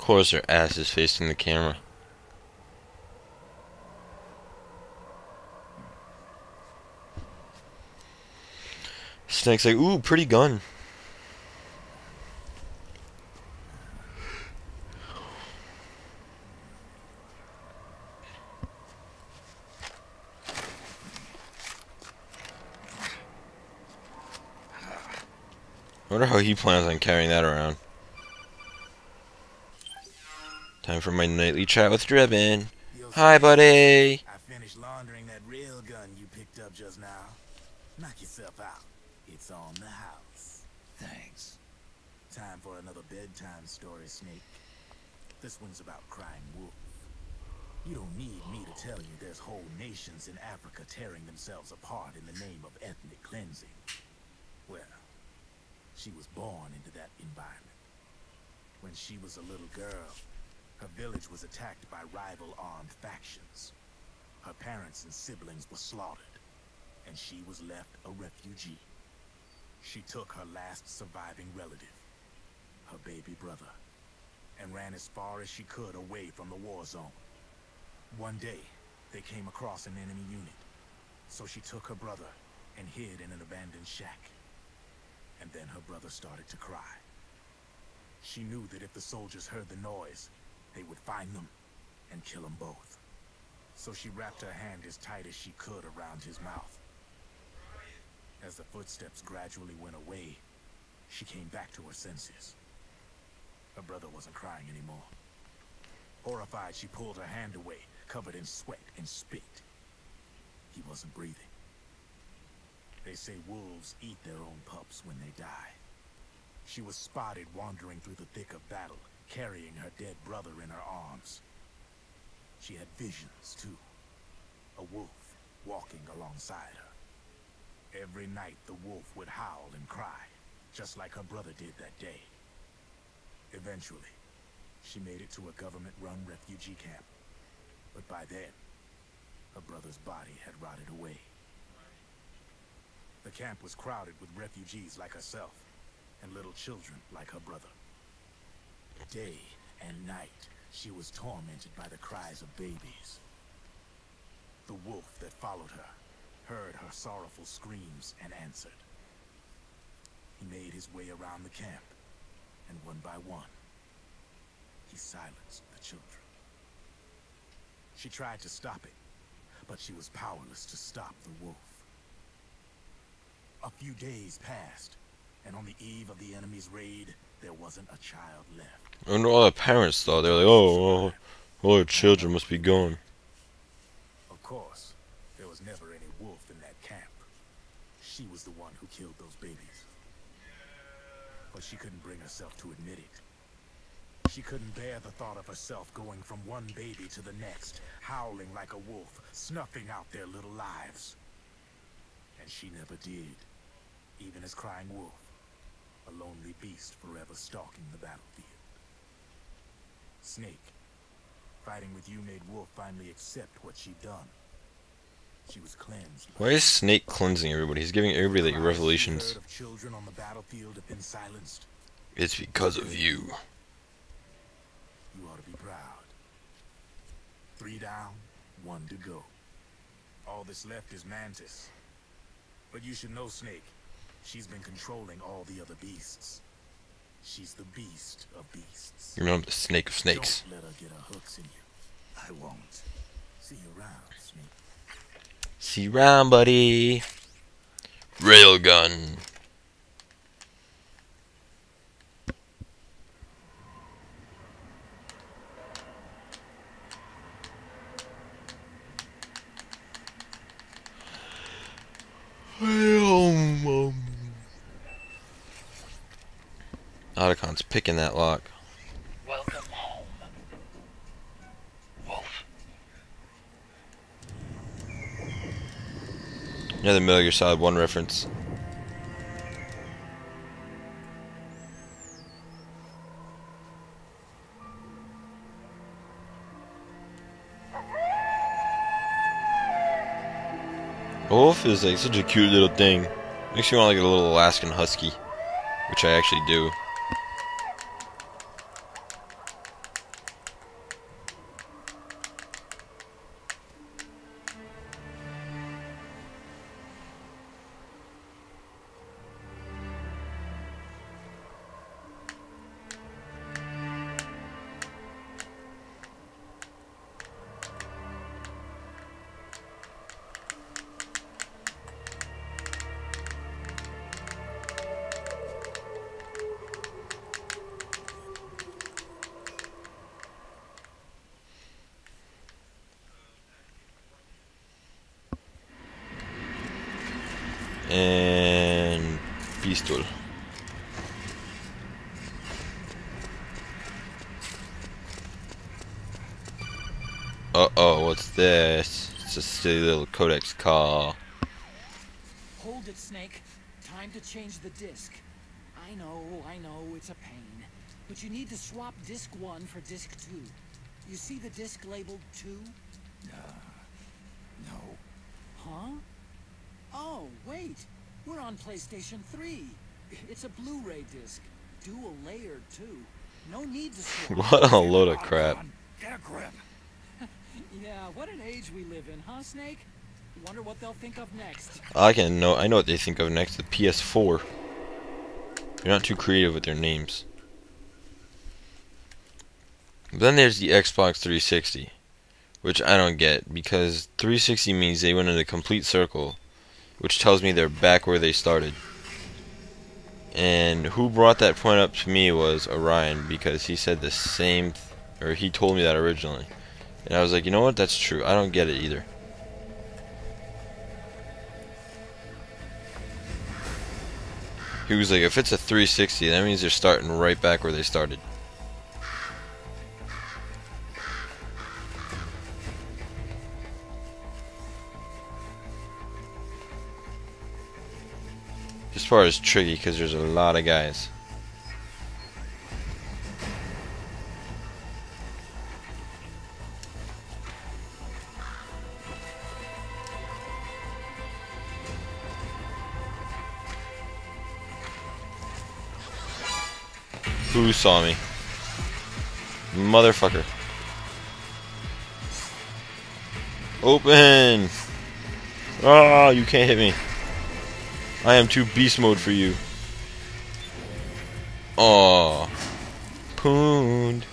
course their ass is facing the camera. Snake's like, ooh, pretty gun. I wonder how he plans on carrying that around. Time for my nightly chat with Driven. Hi, buddy. I finished laundering that rail gun you picked up just now. Knock yourself out. It's on the house. Thanks. Time for another bedtime story, Snake. This one's about crying wolf. You don't need me to tell you there's whole nations in Africa tearing themselves apart in the name of ethnic cleansing. Well, she was born into that environment. When she was a little girl, her village was attacked by rival armed factions. Her parents and siblings were slaughtered, and she was left a refugee. She took her last surviving relative, her baby brother, and ran as far as she could away from the war zone. One day, they came across an enemy unit, so she took her brother and hid in an abandoned shack. And then her brother started to cry. She knew that if the soldiers heard the noise, they would find them and kill them both. So she wrapped her hand as tight as she could around his mouth. As the footsteps gradually went away, she came back to her senses. Her brother wasn't crying anymore. Horrified, she pulled her hand away, covered in sweat and spit. He wasn't breathing. They say wolves eat their own pups when they die. She was spotted wandering through the thick of battle, carrying her dead brother in her arms. She had visions, too. A wolf walking alongside her. Every night, the wolf would howl and cry, just like her brother did that day. Eventually, she made it to a government-run refugee camp. But by then, her brother's body had rotted away. The camp was crowded with refugees like herself, and little children like her brother. Day and night, she was tormented by the cries of babies. The wolf that followed her heard her sorrowful screams and answered. He made his way around the camp, and one by one, he silenced the children. She tried to stop it, but she was powerless to stop the wolf. A few days passed, and on the eve of the enemy's raid, there wasn't a child left. I wonder what all the parents thought. They were like, oh, all our children must be gone. Of course, there was never any wolf in that camp. She was the one who killed those babies. But she couldn't bring herself to admit it. She couldn't bear the thought of herself going from one baby to the next, howling like a wolf, snuffing out their little lives. And she never did, even as crying wolf, a lonely beast forever stalking the battlefield. Snake, fighting with you made Wolf finally accept what she'd done. She was cleansed. Why is Snake cleansing everybody? He's giving everybody like revelations. Of children on the battlefield have been silenced. It's because of you. You ought to be proud. 3 down, 1 to go. All that's left is Mantis. But you should know, Snake, she's been controlling all the other beasts. She's the beast of beasts. You remember the snake of snakes. Don't let her get her hooks in you. I won't. See you around, Snake. See you around, buddy. Railgun. Otacon's picking that lock. Welcome home, Wolf. Another Metal Gear Solid 1 reference. Wolf is like such a cute little thing. Makes me want like a little Alaskan husky, which I actually do. And pistol. Uh-oh, what's this? It's a silly little codex call. Hold it, Snake. Time to change the disc. I know, it's a pain. But you need to swap disc 1 for disc 2. You see the disc labeled 2? No. Huh? Oh, wait. We're on PlayStation 3. It's a Blu-ray disc. Dual layered, too. No need to swap. What a load of crap. Get a grip. Yeah, what an age we live in, huh, Snake? Wonder what they'll think of next. I know what they think of next. The PS4. They're not too creative with their names. Then there's the Xbox 360, which I don't get, because 360 means they went in a complete circle, which tells me they're back where they started. And who brought that point up to me was Orion, because he said the same, or he told me that originally. And I was like, you know what, that's true. I don't get it either. He was like, if it's a 360, that means they're starting right back where they started. This part is tricky because there's a lot of guys. Who saw me? Motherfucker. Open! Ah, you can't hit me. I am too beast mode for you. Aw. Pooned.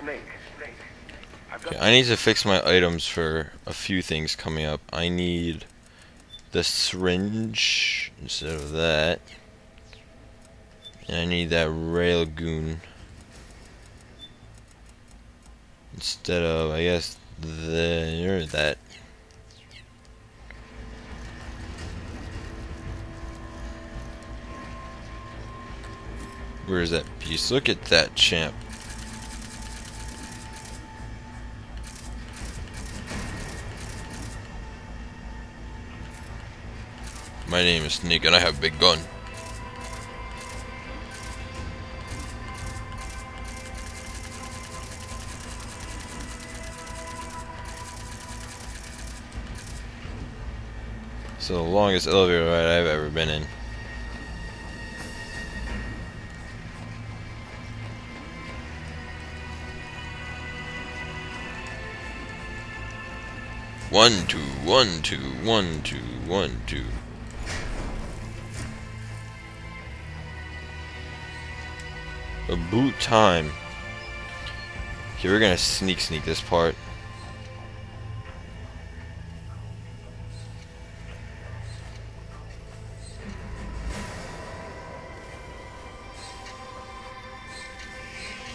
Okay, I need to fix my items for a few things coming up. I need the syringe instead of that. And I need that railgun instead of, I guess, that. Where is that piece? Look at that champ. My name is Snake and I have a big gun. It's the longest elevator ride I've ever been in. One, two, 1, 2, 1, 2, 1, 2. About time. Okay, we're gonna sneak this part.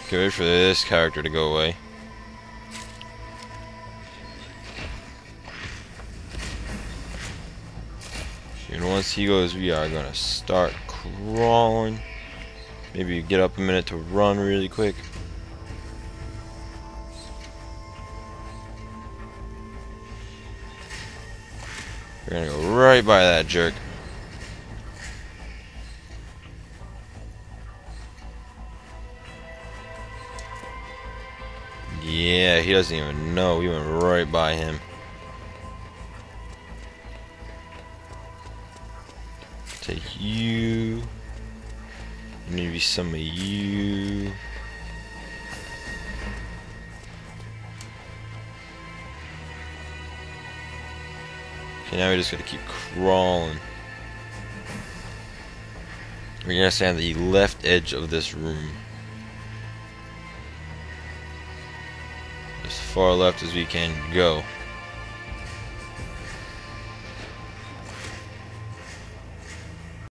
Okay, wait for this character to go away. And once he goes, we are gonna start crawling. Maybe get up a minute to run really quick. We're gonna go right by that jerk. Yeah, he doesn't even know. We went right by him. Take you. Maybe some of you. Okay, now we just gotta keep crawling. We're gonna stay on the left edge of this room. As far left as we can go.